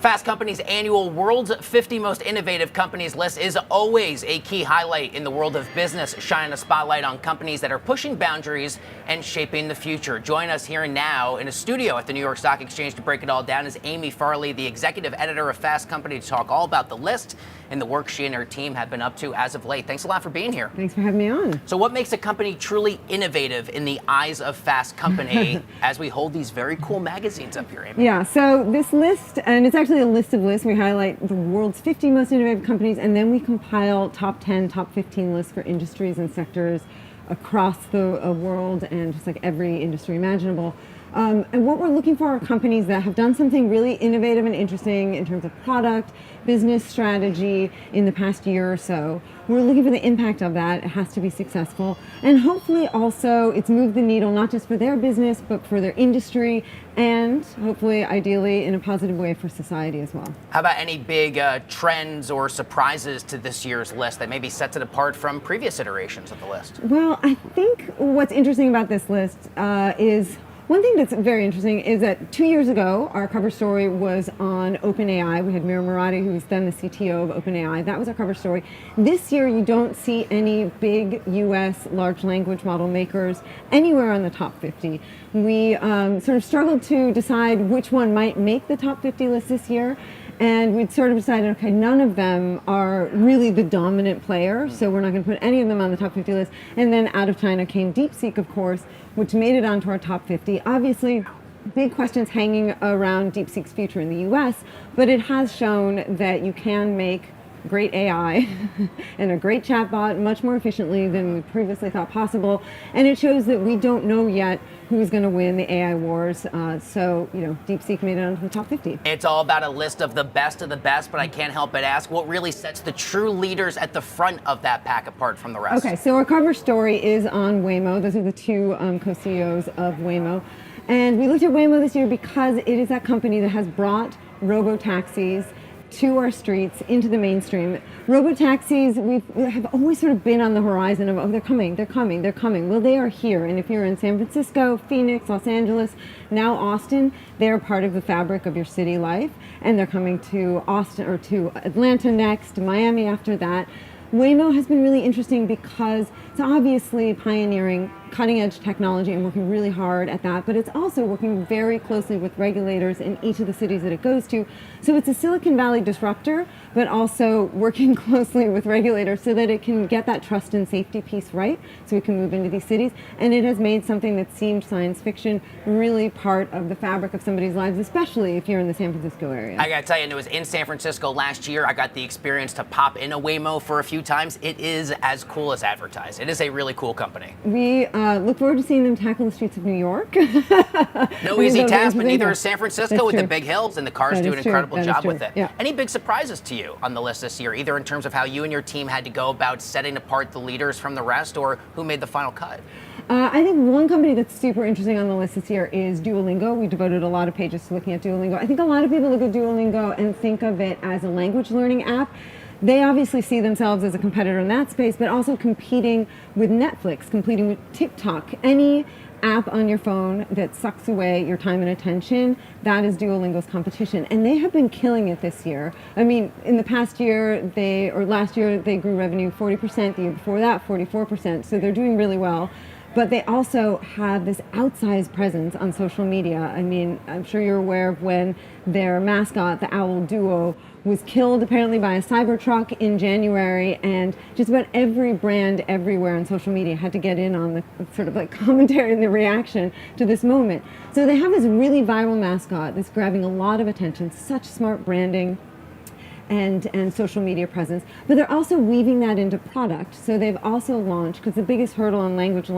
Fast Company's annual World's 50 Most Innovative Companies list is always a key highlight in the world of business, shining a spotlight on companies that are pushing boundaries and shaping the future. Join us here and now in a studio at the New York Stock Exchange to break it all down is Amy Farley, the executive editor of Fast Company, to talk all about the list and the work she and her team have been up to as of late. Thanks a lot for being here. Thanks for having me on. So what makes a company truly innovative in the eyes of Fast Company as we hold these very cool magazines up here, Amy? Yeah, so this list, and it's actually a list of lists. We highlight the world's 50 most innovative companies, and then we compile top 10, top 15 lists for industries and sectors across the world and just like every industry imaginable. And what we're looking for are companies that have done something really innovative and interesting in terms of product, business strategy in the past year or so. We're looking for the impact of that. It has to be successful. And hopefully also it's moved the needle not just for their business, but for their industry and hopefully, ideally, in a positive way for society as well. How about any big trends or surprises to this year's list that maybe sets it apart from previous iterations of the list? Well, I think what's interesting about this list is one thing that's very interesting is that 2 years ago, our cover story was on OpenAI. We had Mira Murati, who was then the CTO of OpenAI. That was our cover story. This year, you don't see any big US large language model makers anywhere on the top 50. We sort of struggled to decide which one might make the top 50 list this year. And we'd sort of decided, okay, none of them are really the dominant player, so we're not going to put any of them on the top 50 list. And then out of China came DeepSeek, of course, which made it onto our top 50. Obviously, big questions hanging around DeepSeek's future in the US, but it has shown that you can make great AI and a great chatbot much more efficiently than we previously thought possible. And it shows that we don't know yet who's going to win the AI wars. So, DeepSeek made it onto the top 50. It's all about a list of the best, but I can't help but ask, what really sets the true leaders at the front of that pack apart from the rest? Okay, so our cover story is on Waymo. Those are the two co-CEOs of Waymo. And we looked at Waymo this year because it is that company that has brought robo-taxis to our streets, into the mainstream. Robotaxis, we have always sort of been on the horizon of, oh, they're coming. Well, they are here. And if you're in San Francisco, Phoenix, Los Angeles, now Austin, they're part of the fabric of your city life. And they're coming to Austin or to Atlanta next, Miami after that. Waymo has been really interesting because it's obviously pioneering cutting-edge technology and working really hard at that, but it's also working very closely with regulators in each of the cities that it goes to. So it's a Silicon Valley disruptor, but also working closely with regulators so that it can get that trust and safety piece right, so we can move into these cities. And it has made something that seemed science fiction really part of the fabric of somebody's lives, especially if you're in the San Francisco area. I gotta tell you, and it was in San Francisco last year. I got the experience to pop in a Waymo for a few times. It is as cool as advertised. It is a really cool company. We look forward to seeing them tackle the streets of New York. No easy task, but neither is San Francisco with the big hills, and the cars do an incredible job with it. Yeah. Any big surprises to you on the list this year, either in terms of how you and your team had to go about setting apart the leaders from the rest, or who made the final cut? I think one company that's super interesting on the list this year is Duolingo. We devoted a lot of pages to looking at Duolingo. I think a lot of people look at Duolingo and think of it as a language learning app. They obviously see themselves as a competitor in that space, but also competing with Netflix, competing with TikTok. Any app on your phone that sucks away your time and attention, that is Duolingo's competition. And they have been killing it this year. I mean, in the past year, last year, they grew revenue 40%, the year before that, 44%. So they're doing really well. But they also have this outsized presence on social media. I mean, I'm sure you're aware of when their mascot, the owl Duo, was killed apparently by a cyber truck in January, and just about every brand everywhere on social media had to get in on the sort of like commentary and the reaction to this moment. So they have this really viral mascot that's grabbing a lot of attention, such smart branding and social media presence, but they're also weaving that into product. So they've also launched, because the biggest hurdle on language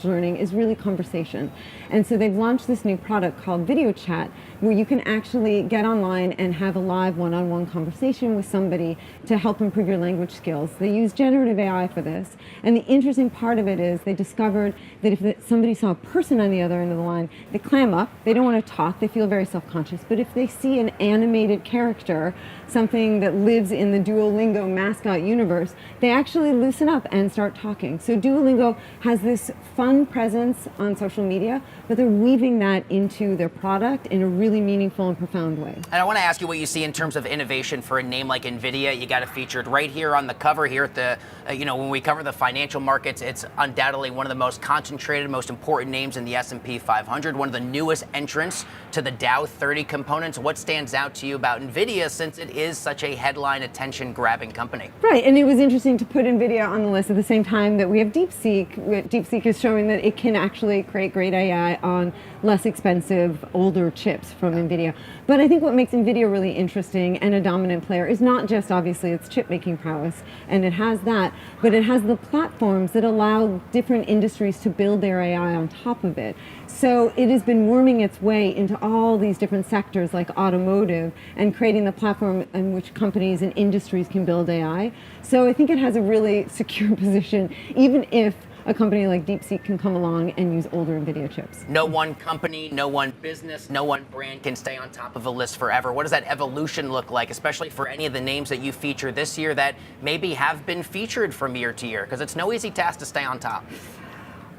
learning is really conversation. And so they've launched this new product called Video Chat, where you can actually get online and have a live one-on-one conversation with somebody to help improve your language skills. They use generative AI for this. And the interesting part of it is they discovered that if somebody saw a person on the other end of the line, they clam up, they don't want to talk, they feel very self-conscious. But if they see an animated character, something that lives in the Duolingo mascot universe, they actually loosen up and start talking. So Duolingo has this fun presence on social media, but they're weaving that into their product in a really really meaningful and profound way. And I want to ask you what you see in terms of innovation for a name like Nvidia. You got it featured right here on the cover here at the, when we cover the financial markets, it's undoubtedly one of the most concentrated, most important names in the S&P 500, one of the newest entrants to the Dow 30 components. What stands out to you about Nvidia since it is such a headline attention-grabbing company? Right, and it was interesting to put Nvidia on the list at the same time that we have DeepSeek. DeepSeek is showing that it can actually create great AI on less expensive, older chips from Nvidia. But I think what makes Nvidia really interesting and a dominant player is not just obviously its chip making prowess, and it has that, but it has the platforms that allow different industries to build their AI on top of it. So it has been worming its way into all these different sectors like automotive and creating the platform in which companies and industries can build AI. So I think it has a really secure position, even if a company like DeepSeek can come along and use older Nvidia chips. No one company, no one business, no one brand can stay on top of a list forever. What does that evolution look like, especially for any of the names that you feature this year that maybe have been featured from year to year? Because it's no easy task to stay on top.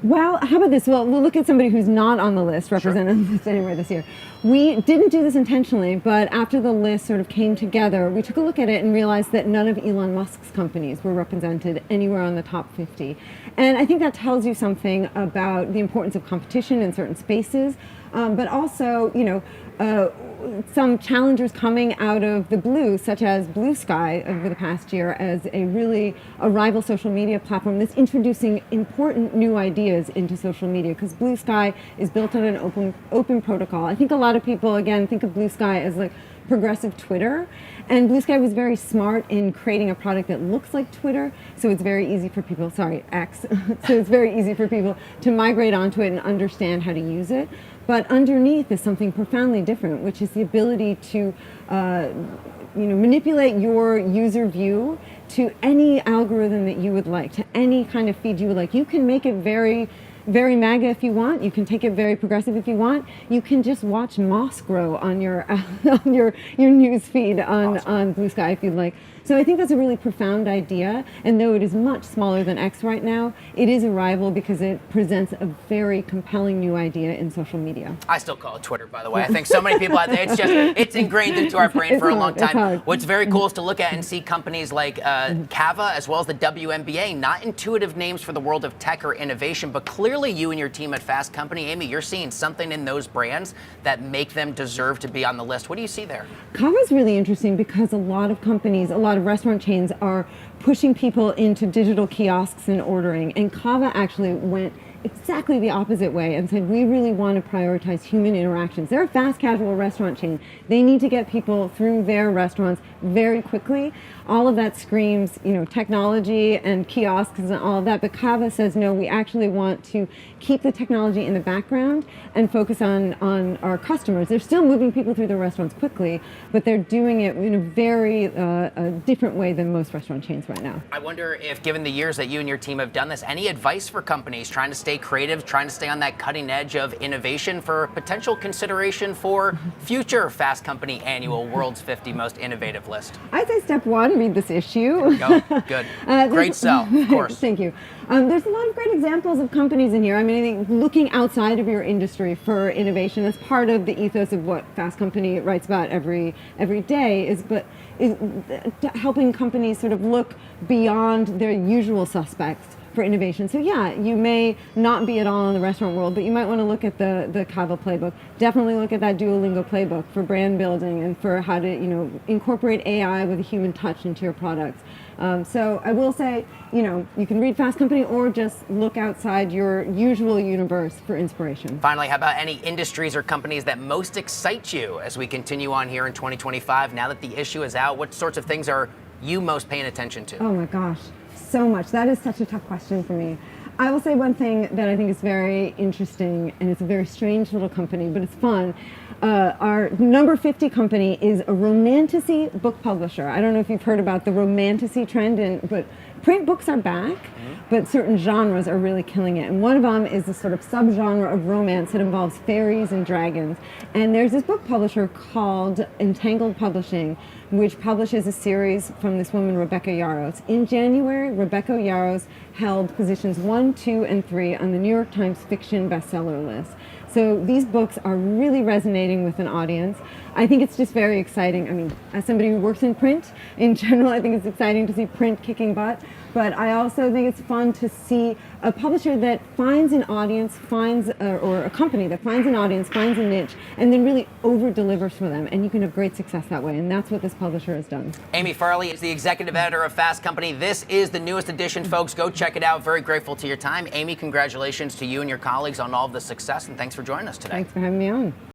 Well, how about this? Well, we'll look at somebody who's not on the list, represented on the list anywhere this year. We didn't do this intentionally, but after the list sort of came together, we took a look at it and realized that none of Elon Musk's companies were represented anywhere on the top 50. And I think that tells you something about the importance of competition in certain spaces, but also, some challengers coming out of the blue, such as Blue Sky over the past year as a rival social media platform that's introducing important new ideas into social media, because Blue Sky is built on an open protocol. I think a lot of people, again, think of Blue Sky as like progressive Twitter, and Blue Sky was very smart in creating a product that looks like Twitter, so it's very easy for people, X, so it's very easy for people to migrate onto it and understand how to use it. But underneath is something profoundly different, which is the ability to manipulate your user view to any algorithm that you would like, to any kind of feed you would like. You can make it very, very MAGA if you want. You can take it very progressive if you want. You can just watch moss grow on your on your news feed on Blue Sky if you'd like. So I think that's a really profound idea, and though it is much smaller than X right now, it is a rival because it presents a very compelling new idea in social media. I still call it Twitter, by the way. I think so many people out there, it's ingrained into our brain for a long time. What's very cool is to look at and see companies like Cava as well as the WNBA, not intuitive names for the world of tech or innovation, but clearly you and your team at Fast Company, Amy, you're seeing something in those brands that make them deserve to be on the list. What do you see there? Cava is really interesting because a lot of companies, a lot of restaurant chains are pushing people into digital kiosks and ordering, and Cava actually went exactly the opposite way and said, we really want to prioritize human interactions. They're a fast casual restaurant chain. They need to get people through their restaurants very quickly. All of that screams, technology and kiosks and all of that, but Cava says, no, we actually want to keep the technology in the background and focus on our customers. They're still moving people through their restaurants quickly, but they're doing it in a very different way than most restaurant chains right now. I wonder if, given the years that you and your team have done this, any advice for companies trying to stay creative, trying to stay on that cutting edge of innovation for potential consideration for future Fast Company annual World's 50 Most Innovative list? I'd say step one, read this issue. There we go. Good. Great sell, of course. Thank you. There's a lot of great examples of companies in here. I mean, I think looking outside of your industry for innovation is part of the ethos of what Fast Company writes about every day, is helping companies sort of look beyond their usual suspects for innovation. So yeah, you may not be at all in the restaurant world, but you might want to look at the Cava playbook. Definitely look at that Duolingo playbook for brand building and for how to incorporate AI with a human touch into your products. So I will say, you can read Fast Company or just look outside your usual universe for inspiration. Finally, how about any industries or companies that most excite you as we continue on here in 2025? Now that the issue is out, what sorts of things are you most paying attention to? Oh my gosh, so much. That is such a tough question for me. I will say one thing that I think is very interesting, and it's a very strange little company, but it's fun. Our number 50 company is a romantasy book publisher. I don't know if you've heard about the romantasy trend, but print books are back, but certain genres are really killing it. And one of them is a sort of subgenre of romance that involves fairies and dragons. And there's this book publisher called Entangled Publishing, which publishes a series from this woman, Rebecca Yarros. In January, Rebecca Yarros held positions 1, 2, and 3 on the New York Times fiction bestseller list. So these books are really resonating with an audience. I think it's just very exciting. I mean, as somebody who works in print, in general, I think it's exciting to see print kicking butt. But I also think it's fun to see a publisher that finds an audience, or a company that finds an audience, finds a niche, and then really over-delivers for them. And you can have great success that way. And that's what this publisher has done. Amy Farley is the executive editor of Fast Company. This is the newest edition, folks. Go check it out. Very grateful to your time. Amy, congratulations to you and your colleagues on all of the success, and thanks for joining us today. Thanks for having me on.